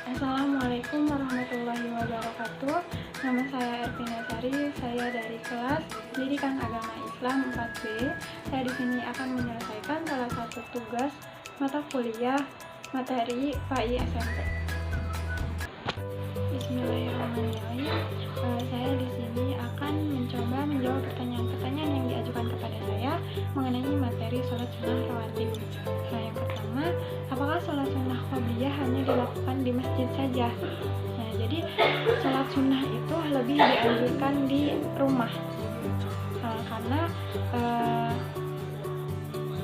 Assalamualaikum warahmatullahi wabarakatuh. Nama saya Ervina Sari, saya dari kelas Pendidikan Agama Islam 4B. Saya di sini akan menyelesaikan salah satu tugas mata kuliah materi PAI SMP. Bismillahirrahmanirrahim. Saya di sini akan mencoba menjawab pertanyaan-pertanyaan yang diajukan kepada saya mengenai materi sholat sunnah rawatib. Yang pertama, apakah sholat sunnah qobliyah hanya dilakukan di masjid saja? Nah, jadi sholat sunnah itu lebih dianjurkan di rumah karena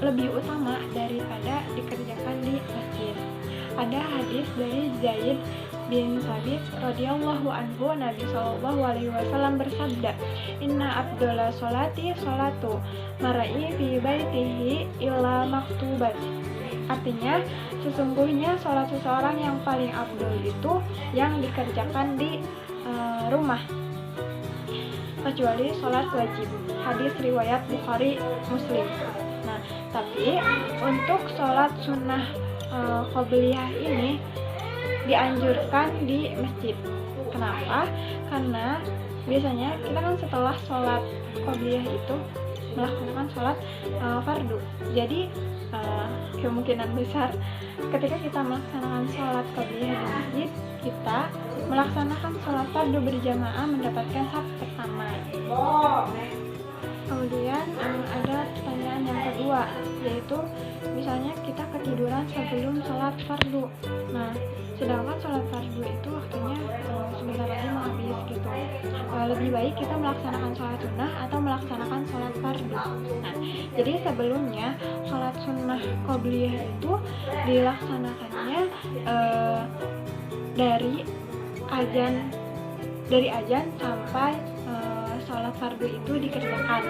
lebih utama daripada dikerjakan di masjid. Ada hadis dari Zaid bin Sabit radhiyallahu anhu, Nabi Shallallahu alaihi wasallam bersabda, "Inna afdhala sholati sholatu mar'i fi baitihi illa maktubat." Artinya, sesungguhnya sholat seseorang yang paling afdol itu yang dikerjakan di rumah, kecuali sholat wajib. Hadis riwayat Bukhari Muslim. Nah, tapi untuk sholat sunnah qobliyah ini dianjurkan di masjid. Kenapa? Karena biasanya kita kan setelah sholat qobliyah itu melaksanakan sholat fardu. Jadi kemungkinan besar ketika kita melaksanakan sholat qobliyah di masjid, kita melaksanakan sholat fardu berjamaah mendapatkan saf pertama. Kemudian ada pertanyaan yang kedua, yaitu misalnya kita ketiduran sebelum sholat fardu. Nah, sedangkan sholat fardu itu waktunya sebentar lagi mau habis gitu. Lebih baik kita melaksanakan sholat sunnah atau melaksanakan sholat fardu. Nah, jadi sebelumnya sholat sunnah qobliyah itu dilaksanakannya dari azan sampai sholat fardu itu dikerjakan.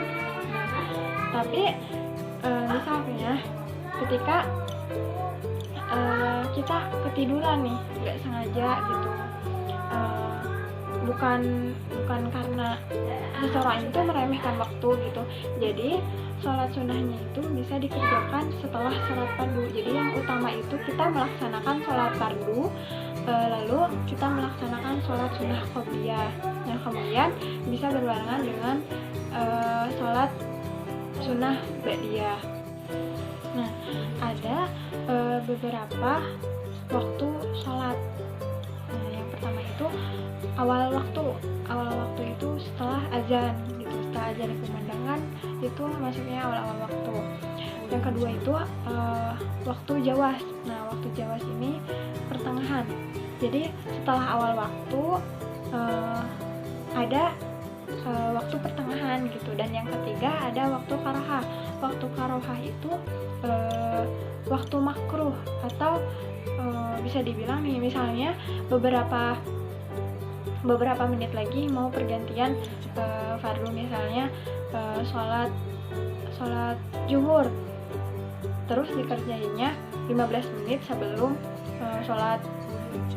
Nah, tapi misalnya ketika kita ketiduran nih, nggak sengaja gitu, bukan karena seseorang itu meremehkan waktu gitu. Jadi sholat sunnahnya itu bisa dikerjakan setelah sholat fardu. Jadi yang utama itu kita melaksanakan sholat fardu, lalu kita melaksanakan sholat sunnah qobliyah. Nah, kemudian bisa berbarengan dengan sholat sunnah ba'diyah. Nah, ada beberapa waktu sholat. Nah, yang pertama itu awal waktu itu setelah azan gitu. Setelah azan dikumandangkan itu masuknya awal waktu. Yang kedua itu waktu jawas. Nah, waktu jawas ini pertengahan. Jadi setelah awal waktu ada waktu pertengahan gitu. Dan yang ketiga ada waktu karohah. Waktu karohah itu waktu makruh atau bisa dibilang nih, misalnya beberapa menit lagi mau pergantian fardu, misalnya sholat zuhur, terus dikerjainnya 15 menit sebelum sholat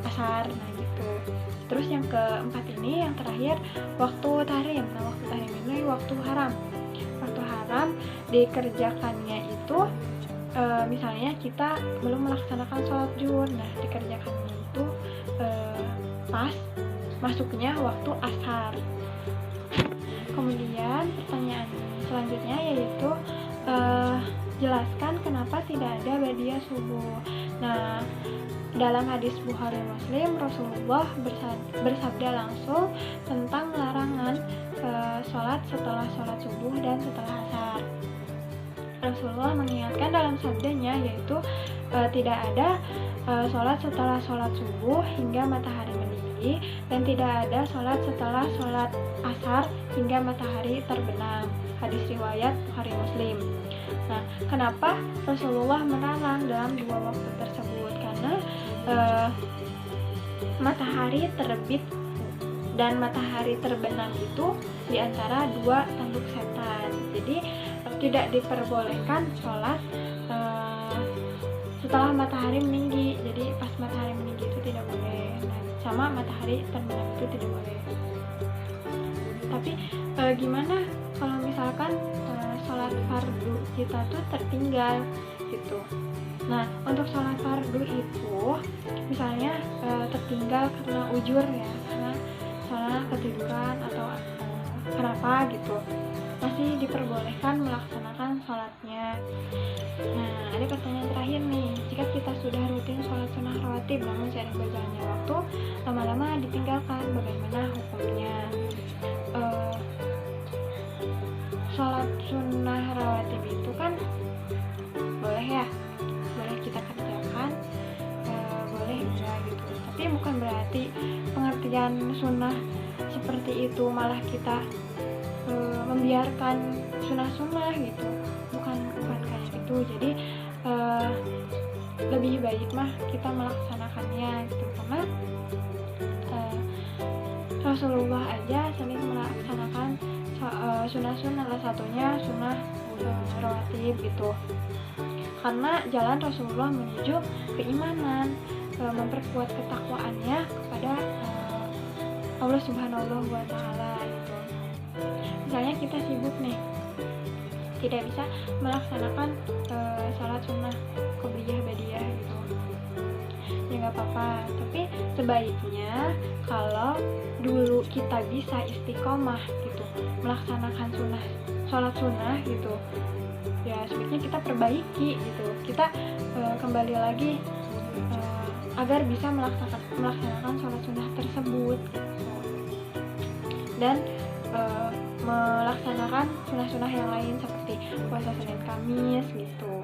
asar. Nah gitu. Terus yang keempat ini, yang terakhir, waktu tahrim. Nah, waktu tahrim ini waktu haram. Waktu haram dikerjakannya itu misalnya kita belum melaksanakan sholat zuhur. Nah, dikerjakannya itu pas masuknya waktu asar. Kemudian pertanyaan selanjutnya yaitu jelaskan kenapa tidak ada ba'diyah subuh. Nah, dalam hadis Bukhari Muslim, Rasulullah bersabda langsung tentang larangan sholat setelah sholat subuh dan setelah asar. Rasulullah mengingatkan dalam sabdanya yaitu tidak ada sholat setelah sholat subuh hingga matahari meninggi, dan tidak ada sholat setelah sholat asar hingga matahari terbenam. Hadis riwayat Bukhari Muslim. Nah, kenapa Rasulullah melarang dalam dua waktu tersebut? Karena matahari terbit dan matahari terbenam itu di antara dua tanduk setan. Jadi tidak diperbolehkan sholat setelah matahari meninggi. Jadi pas matahari meninggi itu tidak boleh. Nah, sama matahari terbenam itu tidak boleh. Tapi gimana kalau misalkan sholat fardu kita tuh tertinggal gitu? Nah, untuk sholat fardu itu misalnya tertinggal karena ujur ya, karena misalnya ketiduran atau kenapa gitu, masih diperbolehkan melaksanakan sholatnya. Nah, ada pertanyaan terakhir nih, jika kita sudah rutin sholat sunnah rawatib namun seiring berjalannya waktu lama-lama ditinggalkan, bagaimana hukumnya? Sholat sunnah rawatib itu kan boleh ya, boleh kita kerjakan, boleh enggak gitu, tapi bukan berarti pengertian sunnah seperti itu malah kita membiarkan sunnah-sunnah gitu, bukan kayak gitu. Jadi lebih baik mah kita melaksanakannya gitu, karena Rasulullah aja sering melaksanakan sunnah-sunnah, salah satunya sunnah rawatib gitu, karena jalan Rasulullah menuju keimanan, memperkuat ketakwaannya kepada Allah Subhanahu wa Ta'ala gitu. Misalnya kita sibuk nih, tidak bisa melaksanakan salat sunnah qobliyah badiah gitu, ya nggak apa-apa, tapi sebaiknya kalau dulu kita bisa istiqomah gitu melaksanakan sholat sunnah gitu, ya sebaiknya kita perbaiki gitu, kita kembali lagi agar bisa melaksanakan sholat sunnah tersebut gitu. Dan melaksanakan sunnah-sunnah yang lain seperti puasa Senin Kamis gitu.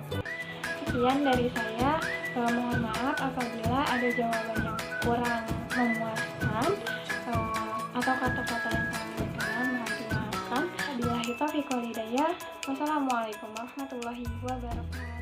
Sekian dari saya, mohon maaf apabila ada jawaban yang kurang memuaskan atau kata-kata yang salah berkenan, mohon dimaafkan. Wabillahi taufiq wal hidayah. Wassalamualaikum warahmatullahi wabarakatuh.